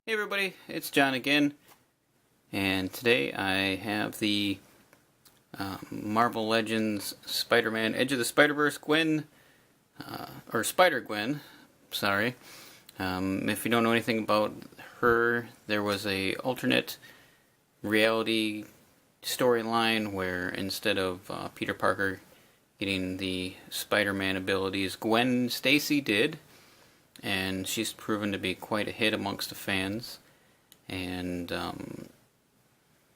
Hey everybody, it's John again, and today I have the Marvel Legends Spider-Man Edge of the Spider-Verse Gwen, or Spider Gwen, sorry. If you don't know anything about her, there was a alternate reality storyline where instead of Peter Parker getting the Spider-Man abilities, Gwen Stacy did. And she's proven to be quite a hit amongst the fans. And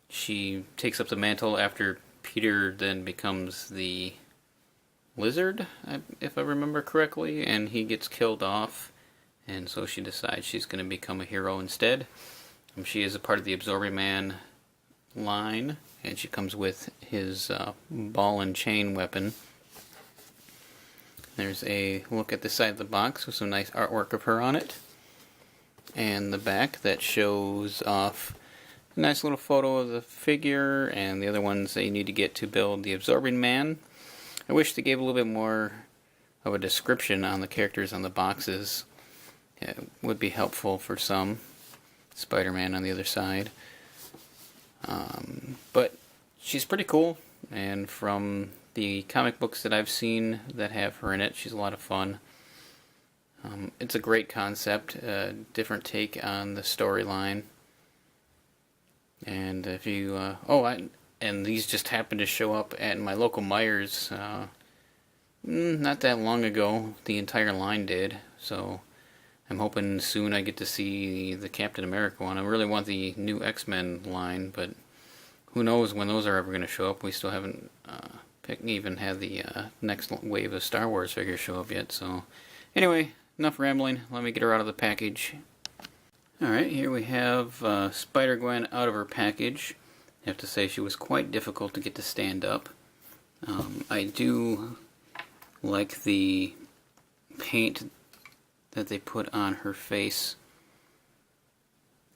she takes up the mantle after Peter then becomes the Lizard, if I remember correctly, and he gets killed off. And so she decides she's going to become a hero instead. She is a part of the Absorbing Man line, and she comes with his ball and chain weapon. There's a look at the side of the box with some nice artwork of her on it. And the back that shows off a nice little photo of the figure and the other ones that you need to get to build the Absorbing Man. I wish they gave a little bit more of a description on the characters on the boxes. It would be helpful for some. Spider-Man on the other side. But she's pretty cool, and from the comic books that I've seen that have her in it, she's a lot of fun. It's a great concept, different take on the storyline. And if you, and these just happened to show up at my local Myers, not that long ago. The entire line did, so I'm hoping soon I get to see the Captain America one. I really want the new X-Men line, but who knows when those are ever going to show up. We still haven't even had the next wave of Star Wars figures show up yet. So anyway, enough rambling. Let me get her out of the package. Alright, here we have Spider Gwen out of her package. I have to say she was quite difficult to get to stand up. I do like the paint that they put on her face,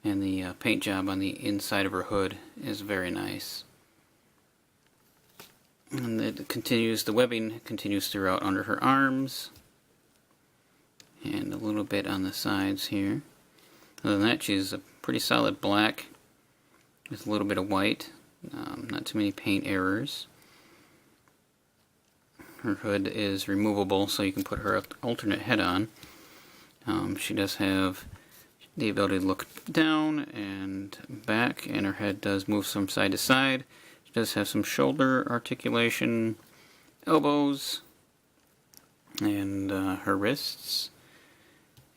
and the paint job on the inside of her hood is very nice. And it continues, the webbing continues throughout under her arms, and a little bit on the sides here. Other than that, she's a pretty solid black with a little bit of white, not too many paint errors. Her hood is removable, so you can put her alternate head on. She does have the ability to look down and back, and her head does move from side to side. She does have some shoulder articulation, elbows, and her wrists.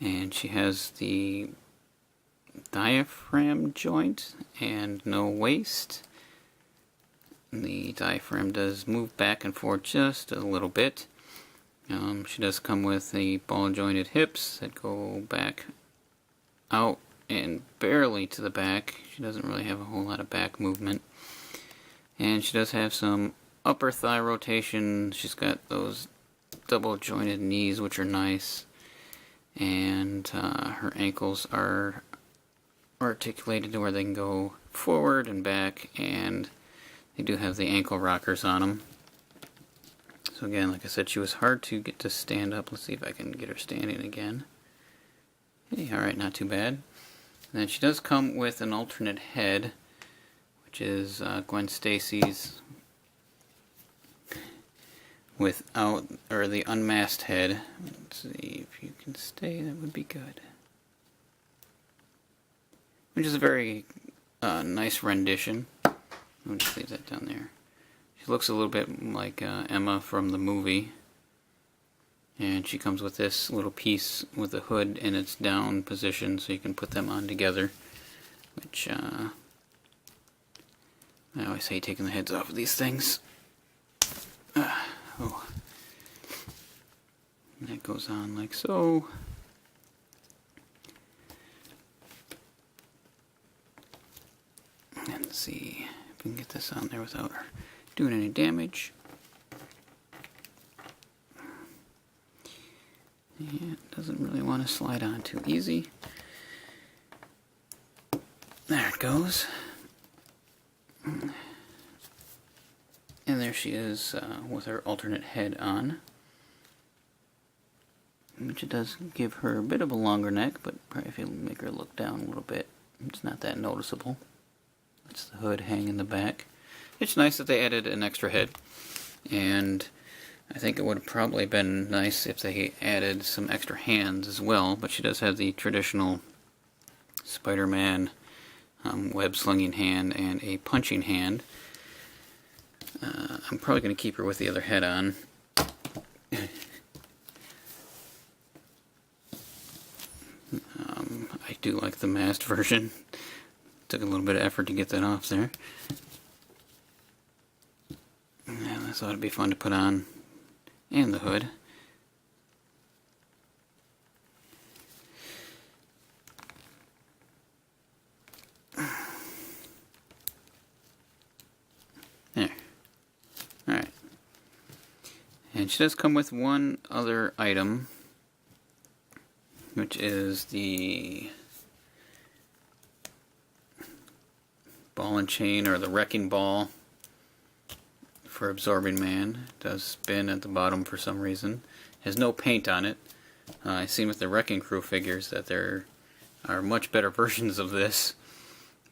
And she has the diaphragm joint and no waist. The diaphragm does move back and forth just a little bit. She does come with the ball jointed hips that go back out and barely to the back. She doesn't really have a whole lot of back movement. And she does have some upper thigh rotation. She's got those double jointed knees, which are nice. And her ankles are articulated to where they can go forward and back, and they do have the ankle rockers on them. So again, like I said, she was hard to get to stand up. Let's see if I can get her standing again. Hey, alright, not too bad. And then she does come with an alternate head, which is Gwen Stacy's without, or the unmasked head. Let's see if you can stay, that would be good. Which is a very nice rendition. I'll just leave that down there. She looks a little bit like Emma from the movie. And she comes with this little piece with the hood in its down position, so you can put them on together. Which, I always hate taking the heads off of these things. Oh. And that goes on like so. And let's see if we can get this on there without her doing any damage. Yeah, it doesn't really want to slide on too easy. There it goes. And there she is with her alternate head on. which it does give her a bit of a longer neck, but probably if you make her look down a little bit, it's not that noticeable. That's the hood hanging in the back. It's nice that they added an extra head, and I think it would have probably been nice if they added some extra hands as well, but she does have the traditional Spider-Man web-slinging hand and a punching hand. I'm probably going to keep her with the other head on. I do like the masked version. Took a little bit of effort to get that off there. Yeah, this ought to be fun to put on. And the hood. There. Alright. And she does come with one other item, which is the ball and chain, or the wrecking ball for Absorbing Man. It does spin at the bottom for some reason. Has no paint on it. I've seen with the Wrecking Crew figures that there are much better versions of this.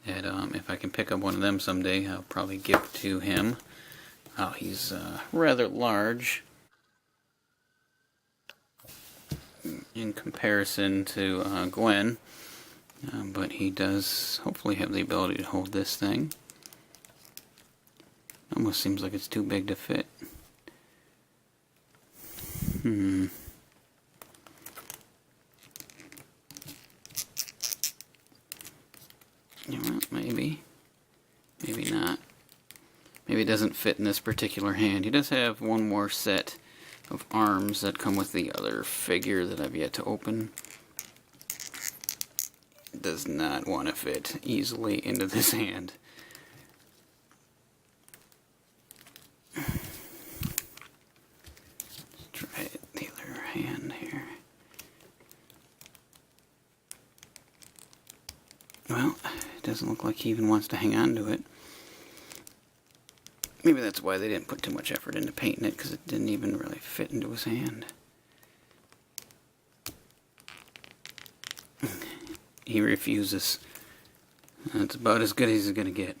And if I can pick up one of them someday, I'll probably give it to him. Oh, he's rather large in comparison to Gwen, but he does hopefully have the ability to hold this thing. Almost seems like it's too big to fit. Well, maybe not. Maybe it doesn't fit in this particular hand. He does have one more set of arms that come with the other figure that I've yet to open. It does not want to fit easily into this hand. Let's try it the other hand here. Well, it doesn't look like he even wants to hang on to it. Maybe that's why they didn't put too much effort into painting it, because it didn't even really fit into his hand. He refuses. That's about as good as he's going to get.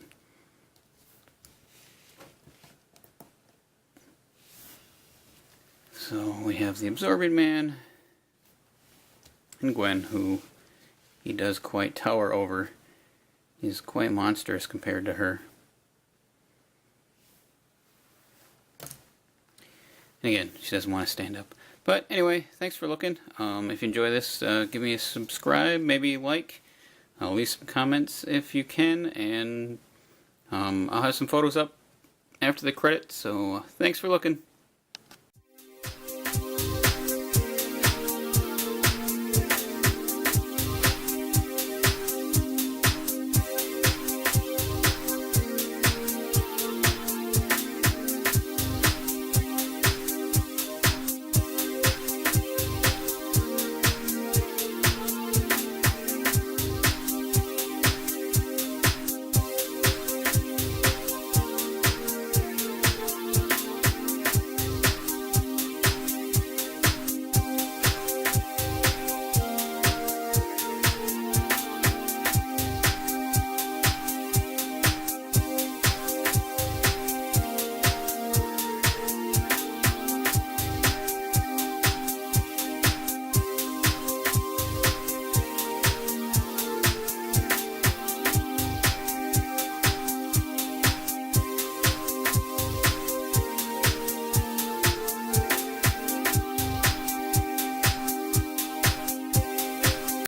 So we have the Absorbing Man and Gwen, who he does quite tower over. He's quite monstrous compared to her. And again, she doesn't want to stand up. But anyway, thanks for looking. If you enjoy this, give me a subscribe, maybe like. Leave some comments if you can, and I'll have some photos up after the credits. So thanks for looking.